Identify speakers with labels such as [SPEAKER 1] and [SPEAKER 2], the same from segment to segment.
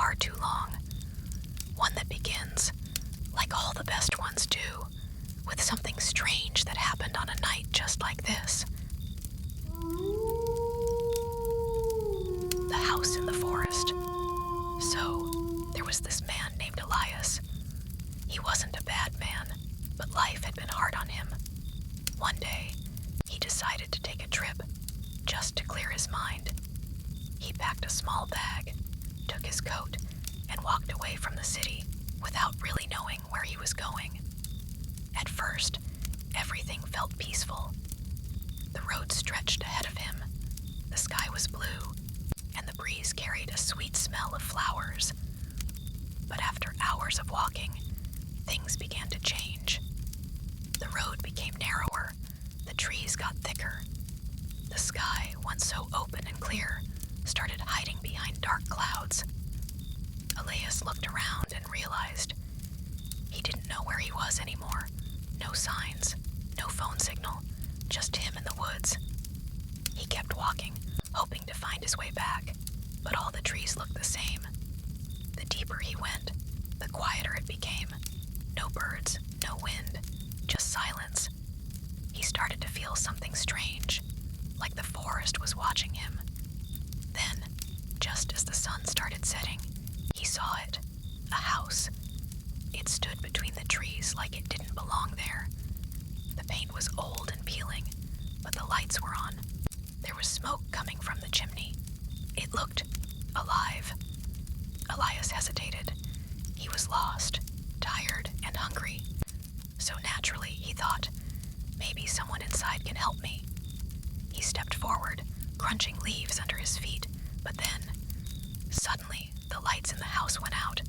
[SPEAKER 1] far too long. One that begins, like all the best ones do, with something strange that happened on a night just like this. The house in the forest. So, there was this man named Elias. He wasn't a bad man, but life had been hard on him. One day, he decided to take a trip, just to clear his mind. He packed a small bag, took his coat, and walked away from the city without really knowing where he was going. At first, everything felt peaceful. The road stretched ahead of him, the sky was blue, and the breeze carried a sweet smell of flowers. But after hours of walking, things began to change. The road became narrower, the trees got thicker. The sky, once so open and clear, started hiding behind dark clouds. Elias looked around and realized he didn't know where he was anymore. No signs, no phone signal, just him in the woods. He kept walking, hoping to find his way back, but all the trees looked the same. The deeper he went, the quieter it became. No birds, no wind, just silence. He started to feel something strange, like the forest was watching him. Then, just as the sun started setting, he saw it, a house. It stood between the trees like it didn't belong there. The paint was old and peeling, but the lights were on. There was smoke coming from the chimney. It looked alive. Elias hesitated. He was lost, tired, and hungry. So naturally, he thought, maybe someone inside can help me. He stepped forward, crunching leaves under his feet, but then, suddenly, the lights in the house went out.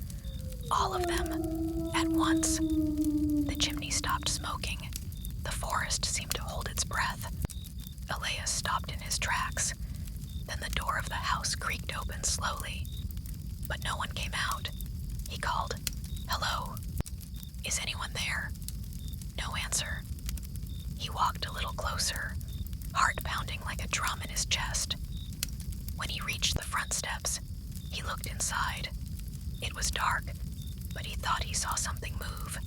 [SPEAKER 1] All of them, at once. The chimney stopped smoking. The forest seemed to hold its breath. Elias stopped in his tracks. Then the door of the house creaked open slowly. But no one came out. He called, "Hello? Is anyone there?" No answer. He walked a little closer, heart pounding like a drum in his chest. When he reached the front steps, he looked inside. It was dark, but he thought he saw something move,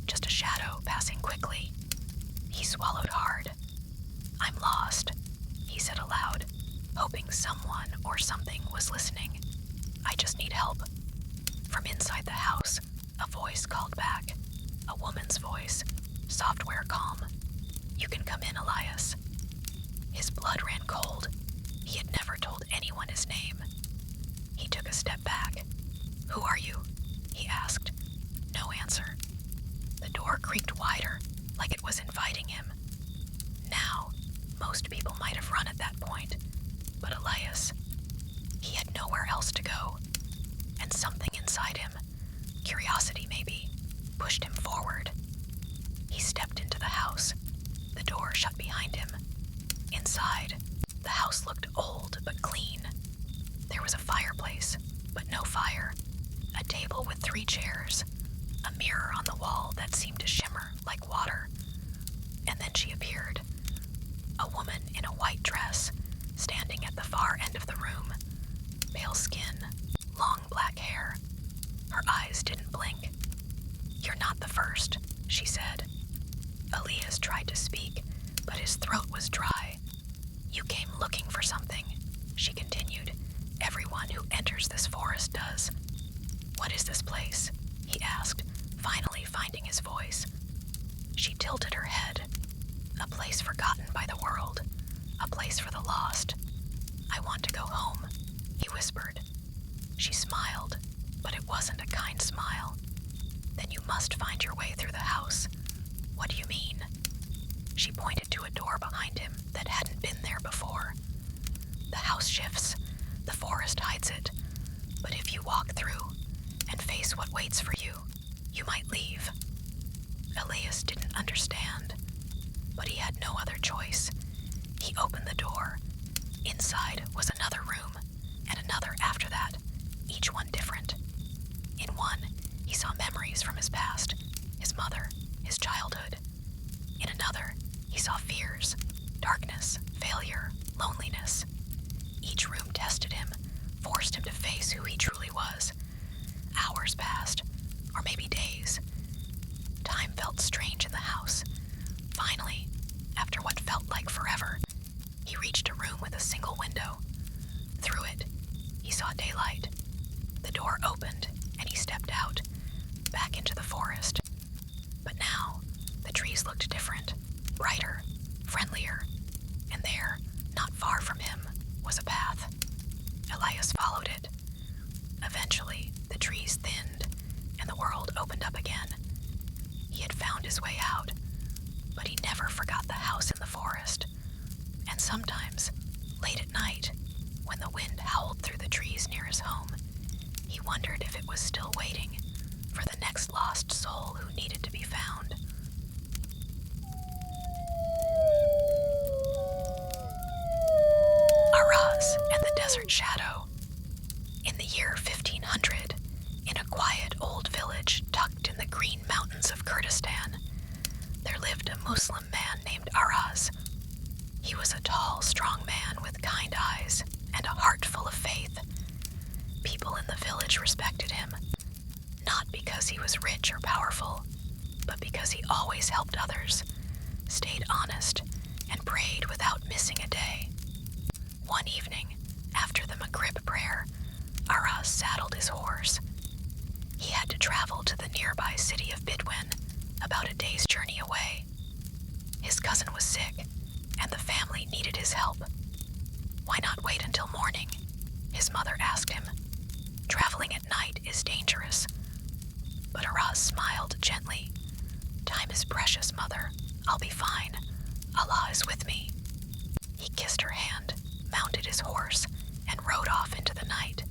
[SPEAKER 1] just a shadow passing quickly. He swallowed hard. "I'm lost," he said aloud, hoping someone or something was listening. "I just need help." From inside the house, a voice called back, a woman's voice, software calm. "You can come in, Elias." His blood ran cold. He had never told anyone his name. He took a step back. "Who are you?" he asked. No answer. The door creaked wider, like it was inviting him. Now, most people might have run at that point, but Elias, he had nowhere else to go. And something inside him, curiosity maybe, pushed him forward. He stepped into the house. The door shut behind him. Inside, the house looked old but clean. There was a fireplace, but no fire. A table with 3 chairs. A mirror on the wall that seemed to shimmer like water. And then she appeared. A woman in a white dress, standing at the far end of the room. Pale skin, long black hair. Her eyes didn't blink. "You're not the first," she said. Elias tried to speak, but his throat was dry. "You came looking for something," she continued. "Everyone who enters this forest does." "What is this place?" he asked, finally finding his voice. She tilted her head. "A place forgotten by the world. A place for the lost. I want to go home," he whispered. She smiled, but it wasn't a kind smile. "Then you must find your way through the house." "What do you mean?" She pointed to a door behind him that hadn't been there before. "The house shifts. The forest hides it. But if you walk through and face what waits for you, you might leave." Elias didn't understand, but he had no other choice. He opened the door. Inside was another room, and another after that, each one different. In one, he saw memories from his past, his mother, his childhood. In another, he saw fears, darkness, failure, loneliness. Each room tested him, forced him to face who he truly was, door opened, and he stepped out, back into the forest. But now, the trees looked different, brighter, friendlier, and there, not far from him, was a path. Elias followed it. Eventually, the trees thinned, and the world opened up again. He had found his way out, but he never forgot the house in the forest. And sometimes, late at night, when the wind howled through the trees near his home, he wondered if it was still waiting for the next lost soul who needed to be found. Araz and the Desert Shadow. In the year 1500, in a quiet old village tucked in the green mountains of Kurdistan, there lived a Muslim man named Araz. He was a tall, strong man with kind eyes and a heart full of faith. People in the village respected him, not because he was rich or powerful, but because he always helped others, stayed honest, and prayed without missing a day. One evening, after the Maghrib prayer, Araz saddled his horse. He had to travel to the nearby city of Bidwen, about a day's journey away. His cousin was sick, and the family needed his help. Why not wait until morning? His mother asked him. Traveling at night is dangerous. But Araz smiled gently. Time is precious, mother. I'll be fine. Allah is with me. He kissed her hand, mounted his horse, and rode off into the night.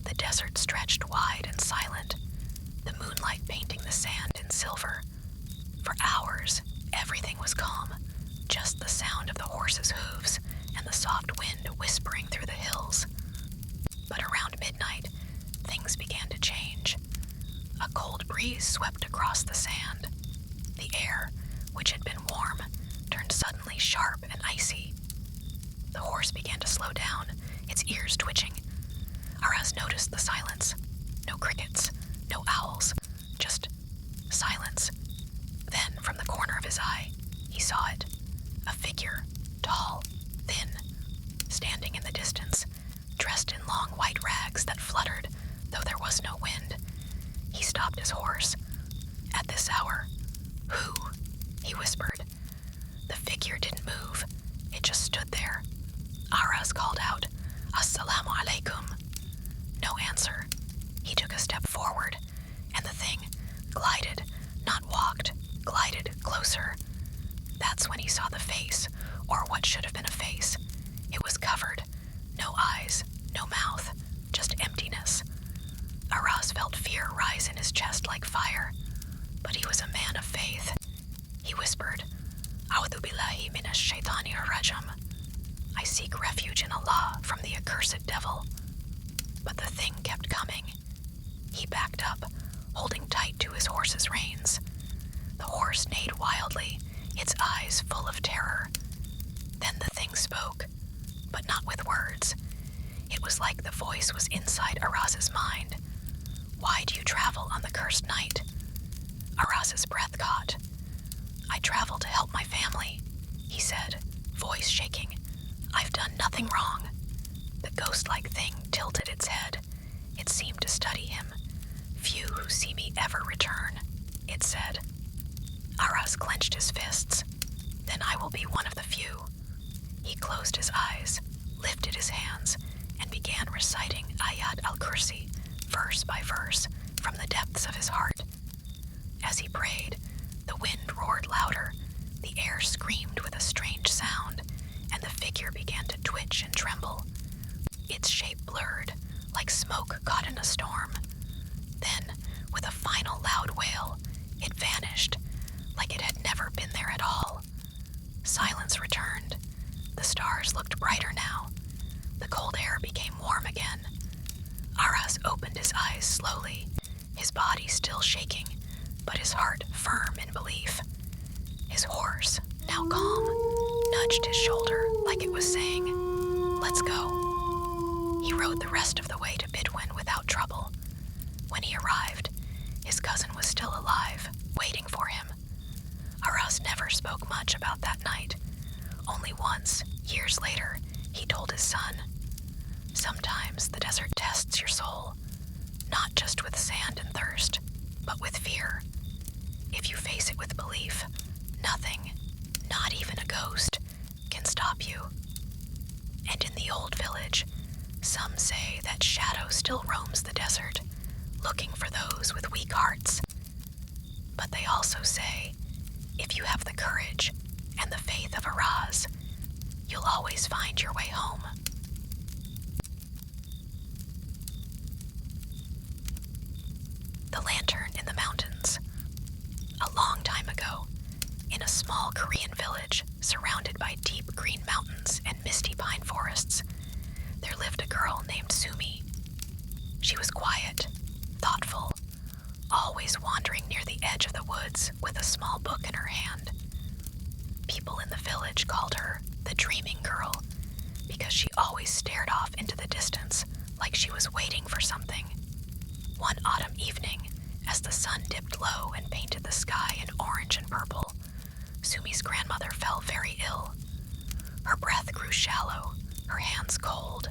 [SPEAKER 1] The desert stretched wide and silent, the moonlight painting the sand in silver. For hours, everything was calm, just the sound of the horse's hooves and the soft wind whispering through the hills. But around midnight, things began to change. A cold breeze swept across the sand. The air, which had been warm, turned suddenly sharp and icy. The horse began to slow down, its ears twitching. Araz noticed the silence. No crickets, no owls, just silence. Then, from the corner of his eye, he saw it. A figure, tall, thin, standing in the distance, dressed in long white rags that fluttered, though there was no wind. He stopped his horse. At this hour, who? He whispered. The figure didn't move. It just stood there. Araz called out, "Assalamu alaikum." No answer. He took a step forward, and the thing glided, not walked, glided closer. That's when he saw the face, or what should have been a face. It was covered. No eyes, no mouth, just emptiness. Araz felt fear rise in his chest like fire, but he was a man of faith. He whispered, "A'udhu billahi minash shaitani rajam." I seek refuge in Allah from the accursed devil. But the thing kept coming. He backed up, holding tight to his horse's reins. The horse neighed wildly, its eyes full of terror. Then the thing spoke, but not with words. It was like the voice was inside Araz's mind. "Why do you travel on the cursed night?" Araz's breath caught. "I travel to help my family," he said, voice shaking. "I've done nothing wrong." The ghost-like thing tilted its head. It seemed to study him. "Few who see me ever return," it said. Araz clenched his fists. "Then I will be one of the few." He closed his eyes, lifted his hands, and began reciting Ayat al-Kursi, verse by verse, from the depths of his heart. As he prayed, the wind roared louder, the air screamed with a strange sound, and the figure began to twitch and tremble. Its shape blurred, like smoke caught in a storm. Then, with a final loud wail, it vanished, like it had never been there at all. Silence returned. The stars looked brighter now. The cold air became warm again. Araz opened his eyes slowly, his body still shaking, but his heart firm in belief. His horse, now calm, nudged his shoulder like it was saying, "Let's go." He rode the rest of the way to Bidwen without trouble. When he arrived, his cousin was still alive, waiting for him. Araz never spoke much about that night. Only once, years later, he told his son, "Sometimes the desert tests your soul. not just with sand and thirst, but with fear. If you face it with belief, nothing, not even a ghost, can stop you. And in the old village, some say that shadow still roams the desert, looking for those with weak hearts. But they also say, if you have the courage and the faith of a Raz, you'll always find your way home. The Lantern in the Mountains. A long time ago, in a small Korean village surrounded by deep green mountains and misty pine forests, there lived a girl named Sumi. She was quiet, thoughtful, always wandering near the edge of the woods with a small book in her hand. People in the village called her the Dreaming Girl because she always stared off into the distance like she was waiting for something. One autumn evening, as the sun dipped low and painted the sky in orange and purple, Sumi's grandmother fell very ill. Her breath grew shallow, her hands cold.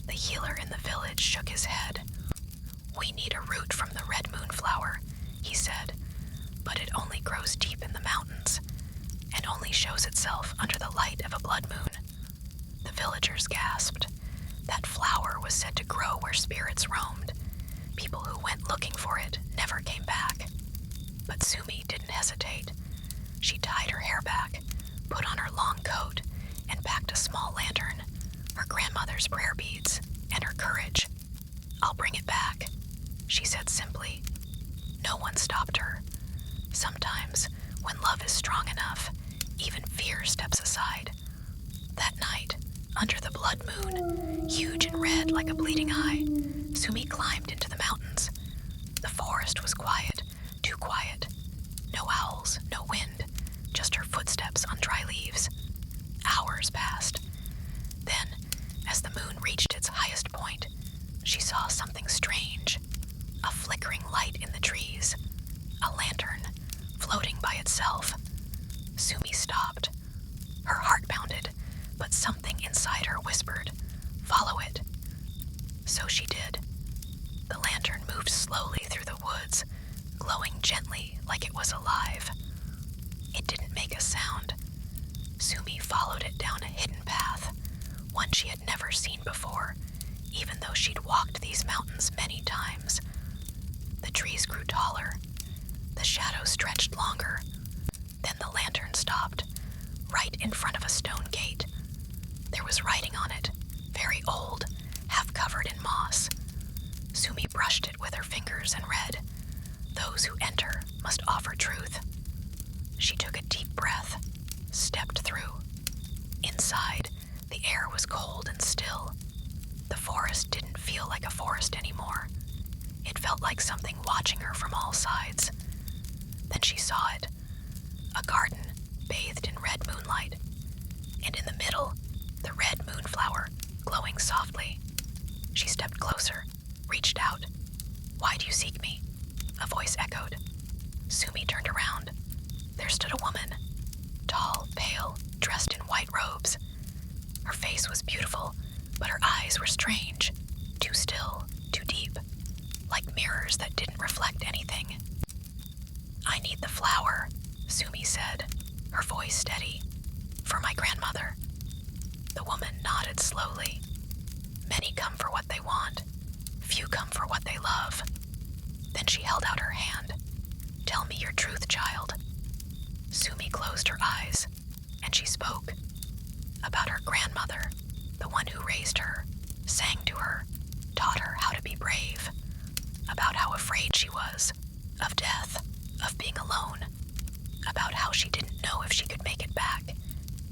[SPEAKER 1] The healer in the village shook his head. "We need a root from the red moonflower," he said, "but it only grows deep in the mountains and only shows itself under the light of a blood moon." The villagers gasped. That flower was said to grow where spirits roamed. People who went looking for it never came back. But Sumi didn't hesitate. She tied her hair back, put on her long coat, and packed a small lantern, her grandmother's prayer beads, and her courage. "I'll bring it back," she said simply. No one stopped her. Sometimes, when love is strong enough, even fear steps aside. That night, under the blood moon, huge and red like a bleeding eye, Sumi climbed into the mountains. The forest was quiet, too quiet. No owls, no wind, just her footsteps on dry leaves. Hours passed. Then, as the moon reached its highest point, she saw something strange. A flickering light in the trees. A lantern, floating by itself. Sumi stopped. Her heart pounded, but something inside her whispered, "Follow it." So she did. The lantern moved slowly through the woods, glowing gently like it was alive. It didn't make a sound. Sumi followed it down a hidden path, one she had never seen before, even though she'd walked these mountains many times. The trees grew taller. The shadows stretched longer. Then the lantern stopped, right in front of a stone gate. There was writing on it, very old, half covered in moss. Sumi brushed it with her fingers and read, "Those who enter must offer truth." She took a deep breath, stepped through. Inside, the air was cold and still. The forest didn't feel like a forest anymore. It felt like something watching her from all sides. Then she saw it, a garden bathed in red moonlight, and in the middle, the red moonflower glowing softly. She stepped closer, reached out. "Why do you seek me?" a voice echoed. Sumi turned around. There stood a woman, tall, pale, dressed in white robes. Her face was beautiful, but her eyes were strange, too still, too deep, like mirrors that didn't reflect anything. "I need the flower," Sumi said, her voice steady. "For my grandmother." The woman nodded slowly. Many come for what they want. Few come for what they love. Then she held out her hand. "Tell me your truth, child." Sumi closed her eyes, and she spoke. About her grandmother, the one who raised her, sang to her, taught her how to be brave. About how afraid she was, of death, of being alone. About how she didn't know if she could make it back,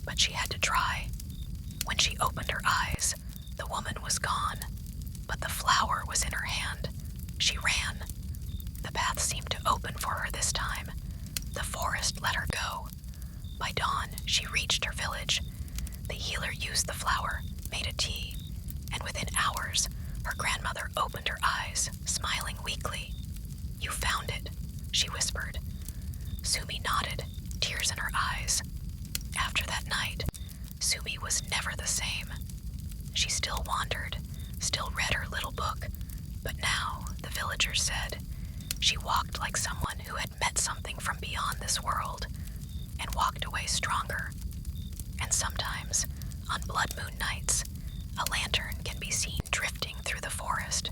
[SPEAKER 1] but she had to try. When she opened her eyes, the woman was gone, but the flower was in her hand. She ran. The path seemed to open for her this time. The forest let her go. By dawn, she reached her village. The healer used the flower, made a tea, and within hours, her grandmother opened her eyes, smiling weakly. "You found it," she whispered. Sumi nodded, tears in her eyes. After that night, Sumi was never the same. She still wandered, still read her little book, but now villagers said, she walked like someone who had met something from beyond this world and walked away stronger. And sometimes, on blood moon nights, a lantern can be seen drifting through the forest,